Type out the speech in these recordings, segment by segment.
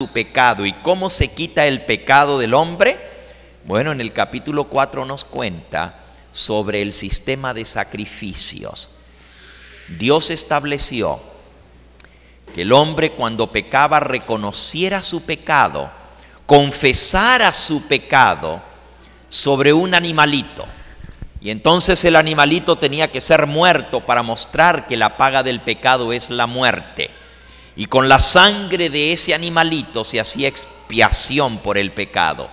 su pecado. ¿Y cómo se quita el pecado del hombre? Bueno, en el capítulo 4 nos cuenta sobre el sistema de sacrificios. Dios estableció que el hombre, cuando pecaba, reconociera su pecado, confesara su pecado sobre un animalito. Y entonces el animalito tenía que ser muerto para mostrar que la paga del pecado es la muerte. Y con la sangre de ese animalito se hacía expiación por el pecado.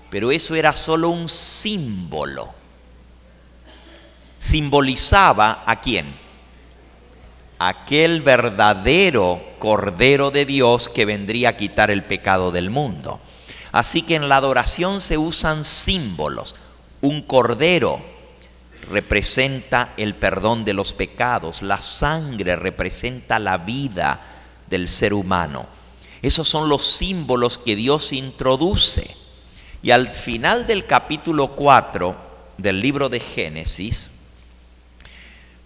Pero eso era solo un símbolo. Simbolizaba ¿a quién? Aquel verdadero Cordero de Dios que vendría a quitar el pecado del mundo. Así que en la adoración se usan símbolos. Un cordero representa el perdón de los pecados. La sangre representa la vida del ser humano. Esos son los símbolos que Dios introduce. Y al final del capítulo 4 del libro de Génesis,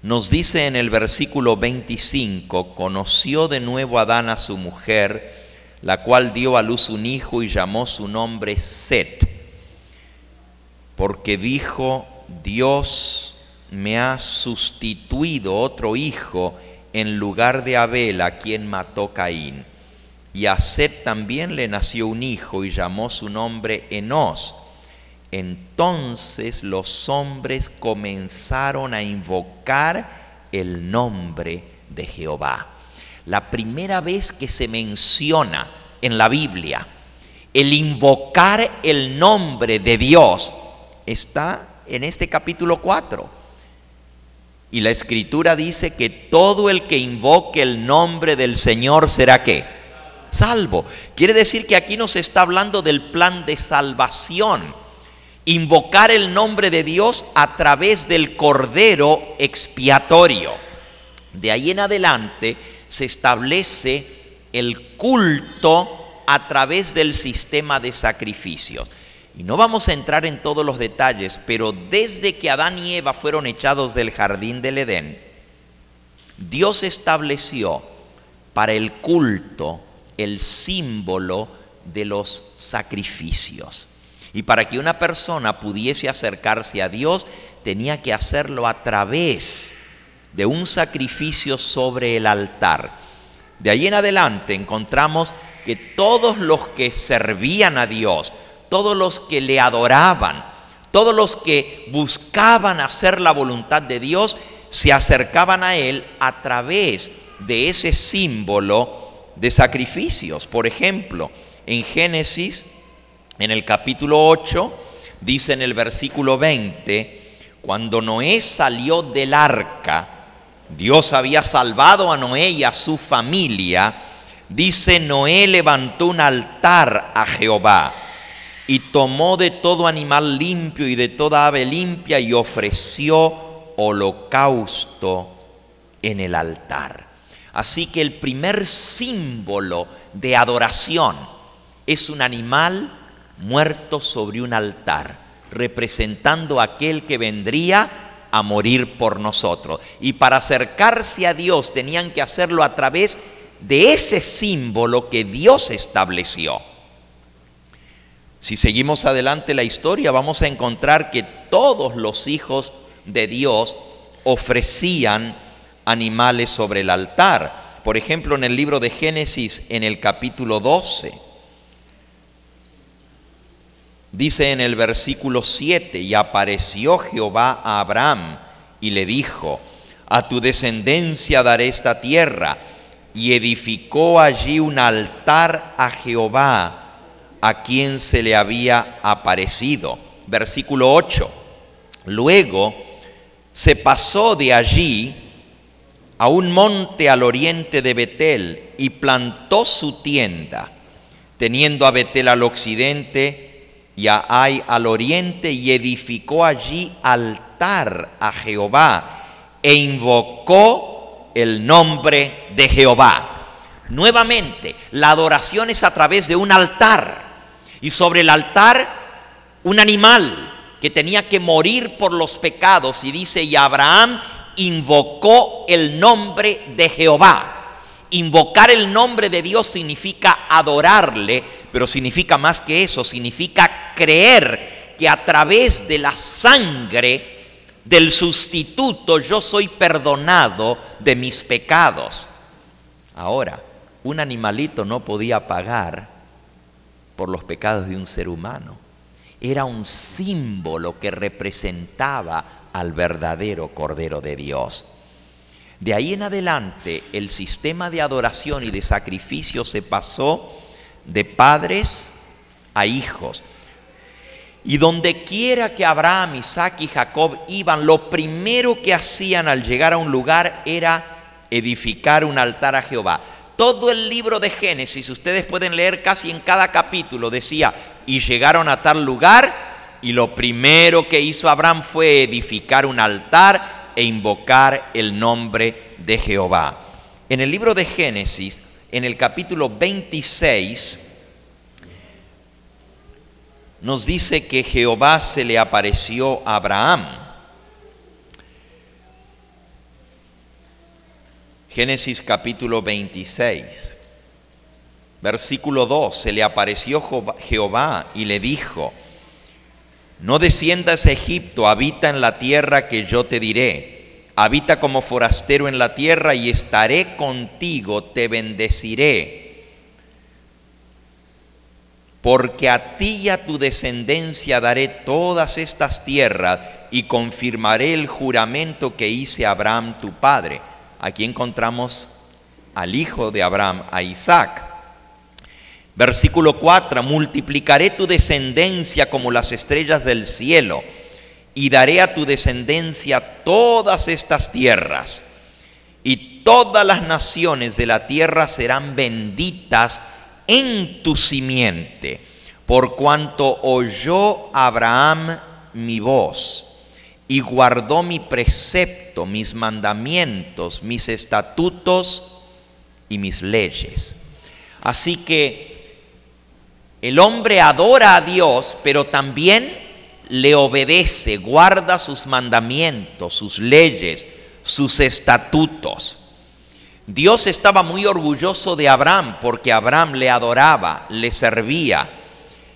nos dice en el versículo 25, conoció de nuevo Adán a su mujer, la cual dio a luz un hijo y llamó su nombre Set, porque dijo, Dios me ha sustituido otro hijo en lugar de Abel, a quien mató Caín. Y a Set también le nació un hijo y llamó su nombre Enós. Entonces los hombres comenzaron a invocar el nombre de Jehová. La primera vez que se menciona en la Biblia el invocar el nombre de Dios está en este capítulo 4. Y la Escritura dice que todo el que invoque el nombre del Señor será ¿qué? Salvo. Quiere decir que aquí nos está hablando del plan de salvación. Invocar el nombre de Dios a través del Cordero expiatorio. De ahí en adelante se establece el culto a través del sistema de sacrificios. Y no vamos a entrar en todos los detalles, pero desde que Adán y Eva fueron echados del jardín del Edén, Dios estableció para el culto el símbolo de los sacrificios. Y para que una persona pudiese acercarse a Dios, tenía que hacerlo a través de un sacrificio sobre el altar. De ahí en adelante encontramos que todos los que servían a Dios, todos los que le adoraban, todos los que buscaban hacer la voluntad de Dios, se acercaban a Él a través de ese símbolo de sacrificios. Por ejemplo, en Génesis, en el capítulo 8, dice en el versículo 20, cuando Noé salió del arca, Dios había salvado a Noé y a su familia. Dice, Noé levantó un altar a Jehová y tomó de todo animal limpio y de toda ave limpia y ofreció holocausto en el altar. Así que el primer símbolo de adoración es un animal muerto sobre un altar, representando a aquel que vendría a morir por nosotros. Y para acercarse a Dios tenían que hacerlo a través de ese símbolo que Dios estableció. Si seguimos adelante la historia, vamos a encontrar que todos los hijos de Dios ofrecían animales sobre el altar. Por ejemplo, en el libro de Génesis, en el capítulo 12, dice en el versículo 7, y apareció Jehová a Abraham y le dijo, a tu descendencia daré esta tierra, y edificó allí un altar a Jehová, a quien se le había aparecido. Versículo 8, luego se pasó de allí a un monte al oriente de Betel y plantó su tienda, teniendo a Betel al occidente y a Ai al oriente, y edificó allí altar a Jehová e invocó el nombre de Jehová. Nuevamente, la adoración es a través de un altar, y sobre el altar un animal que tenía que morir por los pecados, y dice, y Abraham invocó el nombre de Jehová. Invocar el nombre de Dios significa adorarle, pero significa más que eso, significa creer que a través de la sangre del sustituto yo soy perdonado de mis pecados. Ahora, un animalito no podía pagar por los pecados de un ser humano. Era un símbolo que representaba al verdadero Cordero de Dios. De ahí en adelante, el sistema de adoración y de sacrificio se pasó de padres a hijos. Y donde quiera que Abraham, Isaac y Jacob iban, lo primero que hacían al llegar a un lugar era edificar un altar a Jehová. Todo el libro de Génesis, ustedes pueden leer casi en cada capítulo, decía, y llegaron a tal lugar, y lo primero que hizo Abraham fue edificar un altar e invocar el nombre de Jehová. En el libro de Génesis, en el capítulo 26, nos dice que Jehová se le apareció a Abraham. Génesis capítulo 26, versículo 2, se le apareció Jehová y le dijo: no desciendas a Egipto, habita en la tierra que yo te diré. Habita como forastero en la tierra y estaré contigo, te bendeciré. Porque a ti y a tu descendencia daré todas estas tierras y confirmaré el juramento que hice a Abraham tu padre. Aquí encontramos al hijo de Abraham, a Isaac. Versículo 4, multiplicaré tu descendencia como las estrellas del cielo y daré a tu descendencia todas estas tierras, y todas las naciones de la tierra serán benditas en tu simiente, por cuanto oyó Abraham mi voz y guardó mi precepto, mis mandamientos, mis estatutos y mis leyes. Así que el hombre adora a Dios, pero también le obedece, guarda sus mandamientos, sus leyes, sus estatutos. Dios estaba muy orgulloso de Abraham porque Abraham le adoraba, le servía.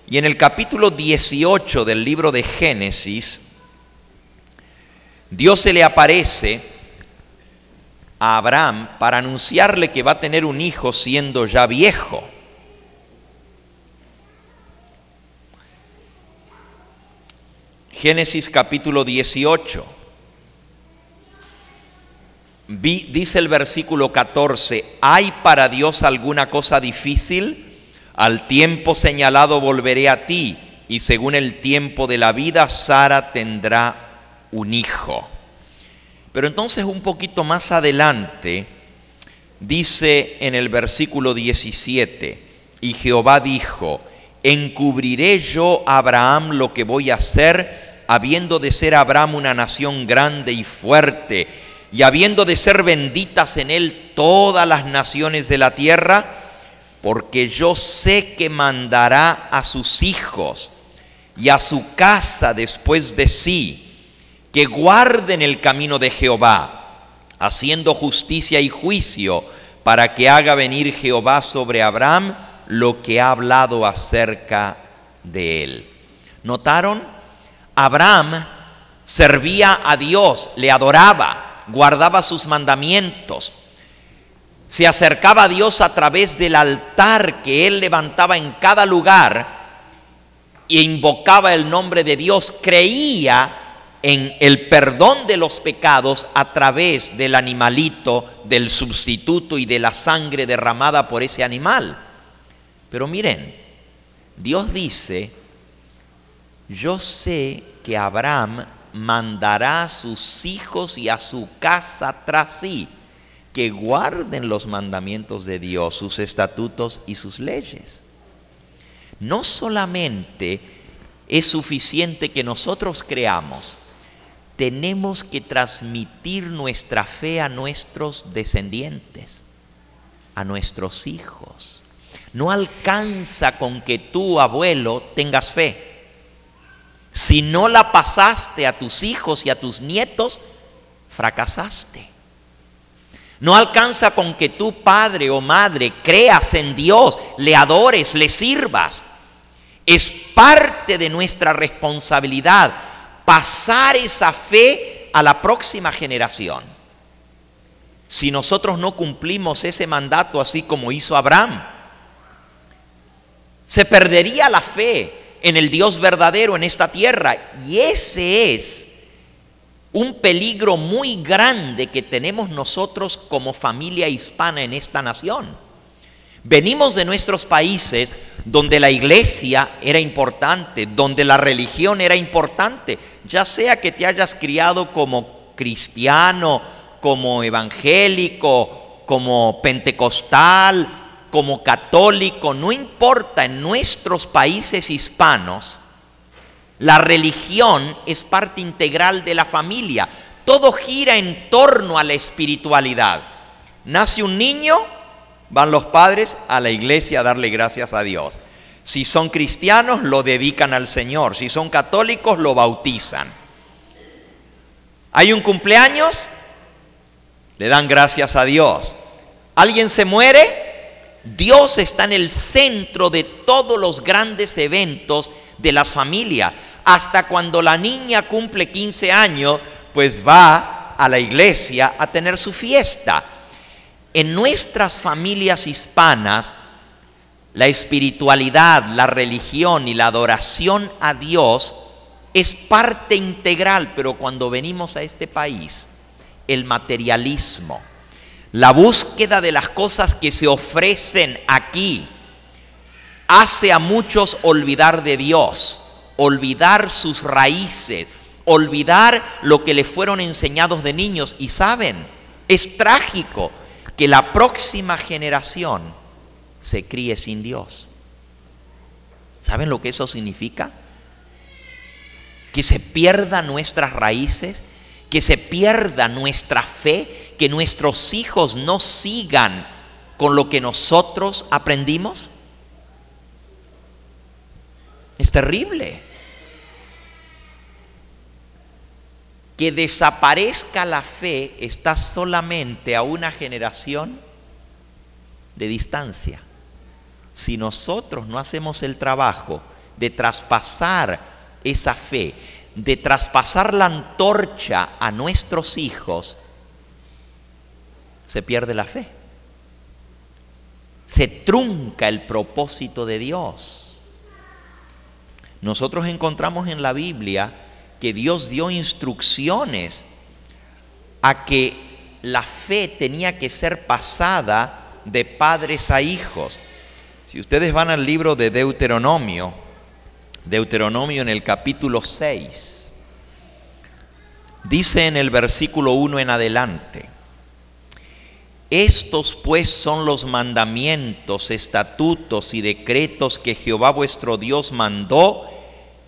Y en el capítulo 18 del libro de Génesis, Dios se le aparece a Abraham para anunciarle que va a tener un hijo siendo ya viejo. Génesis capítulo 18, dice el versículo 14, ¿hay para Dios alguna cosa difícil? Al tiempo señalado volveré a ti, y según el tiempo de la vida, Sara tendrá un hijo. Pero entonces un poquito más adelante, dice en el versículo 17, y Jehová dijo, ¿encubriré yo a Abraham lo que voy a hacer? Habiendo de ser Abraham una nación grande y fuerte, y habiendo de ser benditas en él todas las naciones de la tierra, porque yo sé que mandará a sus hijos y a su casa después de sí, que guarden el camino de Jehová, haciendo justicia y juicio, para que haga venir Jehová sobre Abraham lo que ha hablado acerca de él. ¿Notaron? Abraham servía a Dios, le adoraba, guardaba sus mandamientos, se acercaba a Dios a través del altar que él levantaba en cada lugar e invocaba el nombre de Dios, creía en el perdón de los pecados a través del animalito, del sustituto y de la sangre derramada por ese animal. Pero miren, Dios dice, yo sé que Abraham mandará a sus hijos y a su casa tras sí, que guarden los mandamientos de Dios, sus estatutos y sus leyes. No solamente es suficiente que nosotros creamos, tenemos que transmitir nuestra fe a nuestros descendientes, a nuestros hijos. No alcanza con que tú, abuelo, tengas fe. Si no la pasaste a tus hijos y a tus nietos, fracasaste. No alcanza con que tú, padre o madre, creas en Dios, le adores, le sirvas. Es parte de nuestra responsabilidad pasar esa fe a la próxima generación. Si nosotros no cumplimos ese mandato así como hizo Abraham, se perdería la fe en el Dios verdadero en esta tierra. Y ese es un peligro muy grande que tenemos nosotros como familia hispana en esta nación. Venimos de nuestros países donde la iglesia era importante, donde la religión era importante, ya sea que te hayas criado como cristiano, como evangélico, como pentecostal, como católico, no importa, en nuestros países hispanos, la religión es parte integral de la familia. Todo gira en torno a la espiritualidad. Nace un niño, van los padres a la iglesia a darle gracias a Dios. Si son cristianos, lo dedican al Señor. Si son católicos, lo bautizan. Hay un cumpleaños, le dan gracias a Dios. Alguien se muere, Dios está en el centro de todos los grandes eventos de las familias. Hasta cuando la niña cumple 15 años, pues va a la iglesia a tener su fiesta. En nuestras familias hispanas, la espiritualidad, la religión y la adoración a Dios es parte integral, pero cuando venimos a este país, el materialismo, la búsqueda de las cosas que se ofrecen aquí, hace a muchos olvidar de Dios, olvidar sus raíces, olvidar lo que le fueron enseñados de niños. Y saben, es trágico que la próxima generación se críe sin Dios. ¿Saben lo que eso significa? Que se pierdan nuestras raíces, que se pierda nuestra fe, que nuestros hijos no sigan con lo que nosotros aprendimos. Es terrible. Que desaparezca la fe está solamente a una generación de distancia. Si nosotros no hacemos el trabajo de traspasar esa fe, de traspasar la antorcha a nuestros hijos, se pierde la fe. Se trunca el propósito de Dios. Nosotros encontramos en la Biblia que Dios dio instrucciones a que la fe tenía que ser pasada de padres a hijos. Si ustedes van al libro de Deuteronomio en el capítulo 6, dice en el versículo 1 en adelante: estos pues son los mandamientos, estatutos y decretos que Jehová vuestro Dios mandó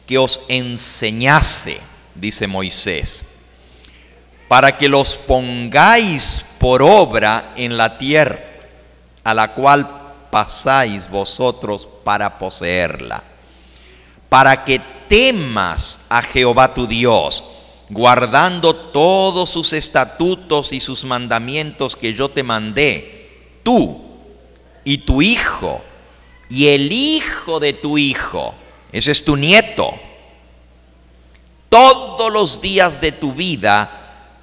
que os enseñase, dice Moisés, para que los pongáis por obra en la tierra a la cual pasáis vosotros para poseerla, para que temas a Jehová tu Dios, guardando todos sus estatutos y sus mandamientos que yo te mandé, tú y tu hijo y el hijo de tu hijo, ese es tu nieto, todos los días de tu vida,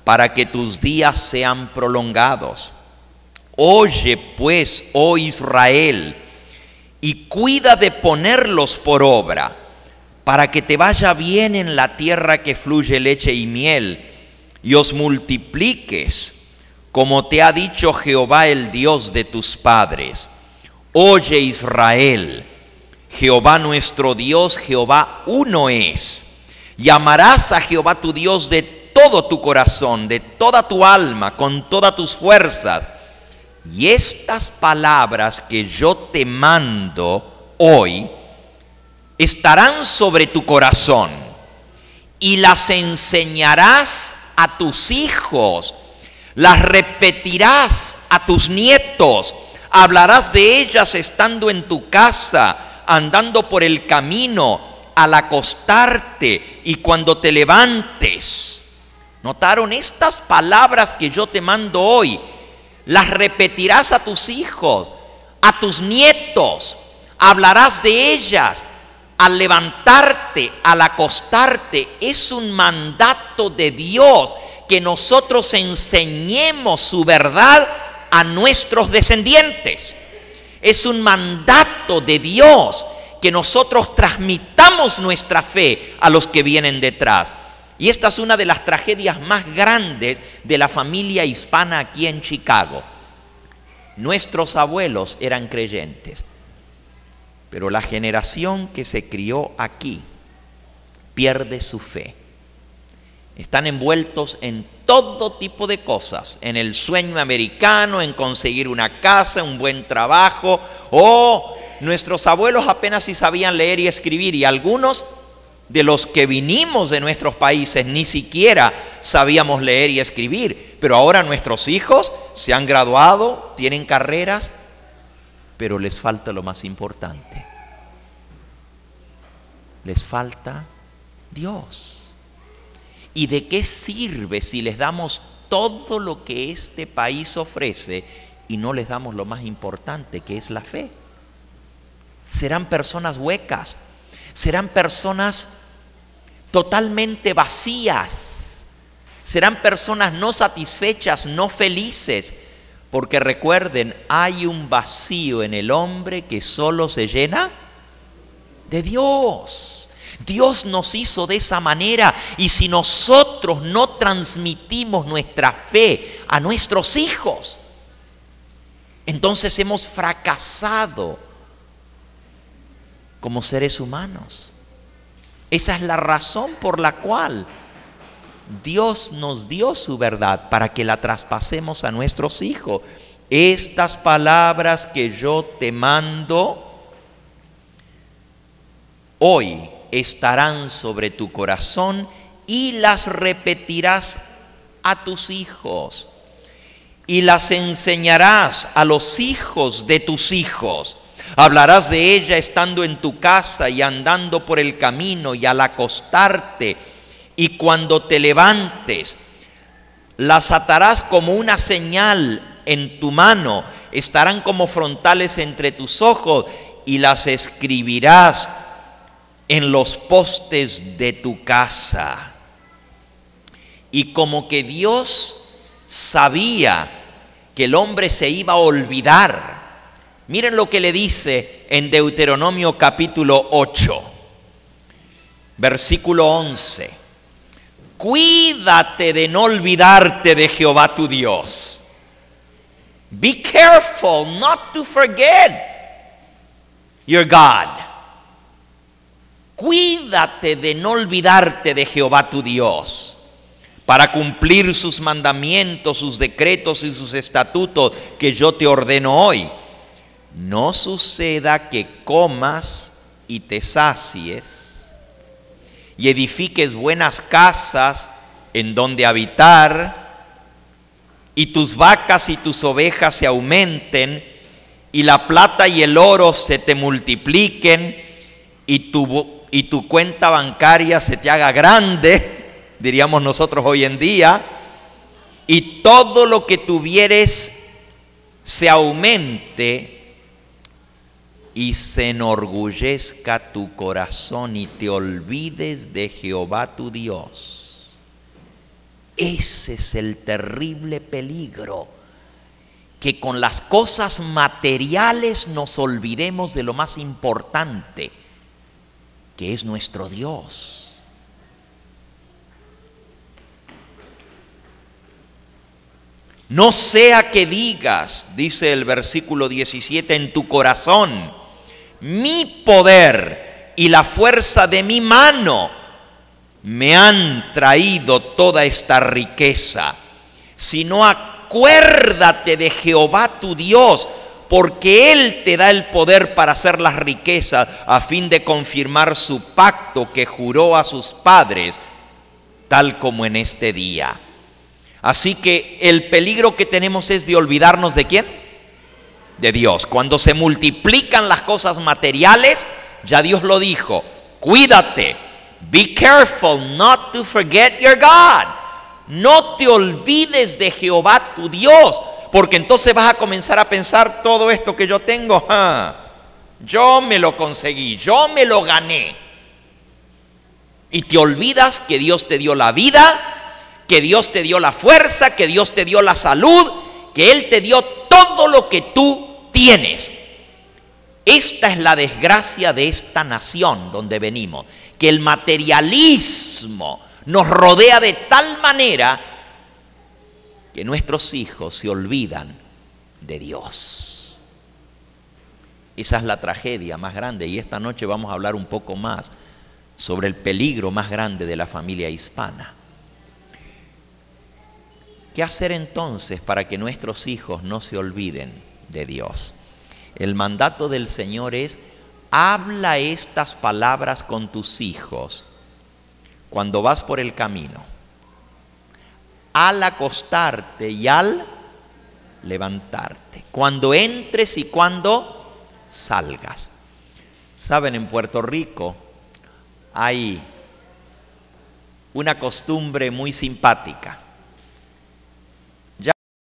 para que tus días sean prolongados. Oye pues, oh Israel, y cuida de ponerlos por obra, para que te vaya bien en la tierra que fluye leche y miel, y os multipliques, como te ha dicho Jehová, el Dios de tus padres. Oye Israel, Jehová nuestro Dios, Jehová uno es. Y amarás a Jehová tu Dios de todo tu corazón, de toda tu alma, con todas tus fuerzas. Y estas palabras que yo te mando hoy estarán sobre tu corazón, y las enseñarás a tus hijos, las repetirás a tus nietos, hablarás de ellas estando en tu casa, andando por el camino, al acostarte y cuando te levantes. ¿Notaron estas palabras que yo te mando hoy? las repetirás a tus hijos, a tus nietos, hablarás de ellas al levantarte, al acostarte. Es un mandato de Dios que nosotros enseñemos su verdad a nuestros descendientes. Es un mandato de Dios que nosotros transmitamos nuestra fe a los que vienen detrás. Y esta es una de las tragedias más grandes de la familia hispana aquí en Chicago. Nuestros abuelos eran creyentes, pero la generación que se crió aquí pierde su fe. Están envueltos en todo tipo de cosas, en el sueño americano, en conseguir una casa, un buen trabajo. Nuestros abuelos apenas si sabían leer y escribir, y algunos de los que vinimos de nuestros países ni siquiera sabíamos leer y escribir. Pero ahora nuestros hijos se han graduado, tienen carreras, pero les falta lo más importante. Les falta Dios. ¿Y de qué sirve si les damos todo lo que este país ofrece y no les damos lo más importante, que es la fe? Serán personas huecas, serán personas totalmente vacías, serán personas no satisfechas, no felices, porque recuerden, hay un vacío en el hombre que solo se llena de Dios. Dios nos hizo de esa manera, y si nosotros no transmitimos nuestra fe a nuestros hijos, entonces hemos fracasado como seres humanos. Esa es la razón por la cual Dios nos dio su verdad, para que la traspasemos a nuestros hijos. Estas palabras que yo te mando hoy estarán sobre tu corazón y las repetirás a tus hijos y las enseñarás a los hijos de tus hijos. Hablarás de ella estando en tu casa y andando por el camino y al acostarte y cuando te levantes. Las atarás como una señal en tu mano, estarán como frontales entre tus ojos, y las escribirás en los postes de tu casa. Y como que Dios sabía que el hombre se iba a olvidar, miren lo que le dice en Deuteronomio capítulo 8, versículo 11. Cuídate de no olvidarte de Jehová tu Dios. Be careful not to forget your God. Cuídate de no olvidarte de Jehová tu Dios, para cumplir sus mandamientos, sus decretos y sus estatutos que yo te ordeno hoy. No suceda que comas y te sacies y edifiques buenas casas en donde habitar, y tus vacas y tus ovejas se aumenten, y la plata y el oro se te multipliquen, y tu cuenta bancaria se te haga grande, diríamos nosotros hoy en día, y todo lo que tuvieres se aumente, y se enorgullezca tu corazón y te olvides de Jehová tu Dios. Ese es el terrible peligro, que con las cosas materiales nos olvidemos de lo más importante, que es nuestro Dios. No sea que digas, dice el versículo 17, en tu corazón: mi poder y la fuerza de mi mano me han traído toda esta riqueza. Sino acuérdate de Jehová tu Dios, porque Él te da el poder para hacer las riquezas, a fin de confirmar su pacto que juró a sus padres, tal como en este día. Así que el peligro que tenemos es de olvidarnos ¿de quién? De Dios. Cuando se multiplican las cosas materiales, ya Dios lo dijo: cuídate, be careful not to forget your God. No te olvides de Jehová tu Dios, porque entonces vas a comenzar a pensar todo esto que yo tengo, yo me lo conseguí, yo me lo gané. Y te olvidas que Dios te dio la vida, que Dios te dio la fuerza, que Dios te dio la salud, que Él te dio todo lo que tú tienes. Esta es la desgracia de esta nación donde venimos, que el materialismo nos rodea de tal manera que nuestros hijos se olvidan de Dios. Esa es la tragedia más grande, y esta noche vamos a hablar un poco más sobre el peligro más grande de la familia hispana. ¿Qué hacer entonces para que nuestros hijos no se olviden de Dios? El mandato del Señor es: habla estas palabras con tus hijos cuando vas por el camino, al acostarte y al levantarte, cuando entres y cuando salgas. Saben, en Puerto Rico hay una costumbre muy simpática.